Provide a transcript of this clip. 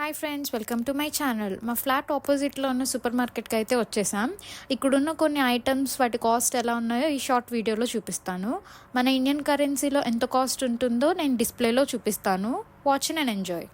Hi friends, welcome to my channel. మా flat ఆపోజిట్లో ఉన్న సూపర్ మార్కెట్కి అయితే వచ్చేసాం. ఇక్కడున్న కొన్ని ఐటమ్స్ వాటి కాస్ట్ ఎలా ఉన్నాయో ఈ షార్ట్ వీడియోలో చూపిస్తాను. మన ఇండియన్ కరెన్సీలో ఎంత కాస్ట్ ఉంటుందో నేను డిస్ప్లేలో చూపిస్తాను. Watch and enjoy.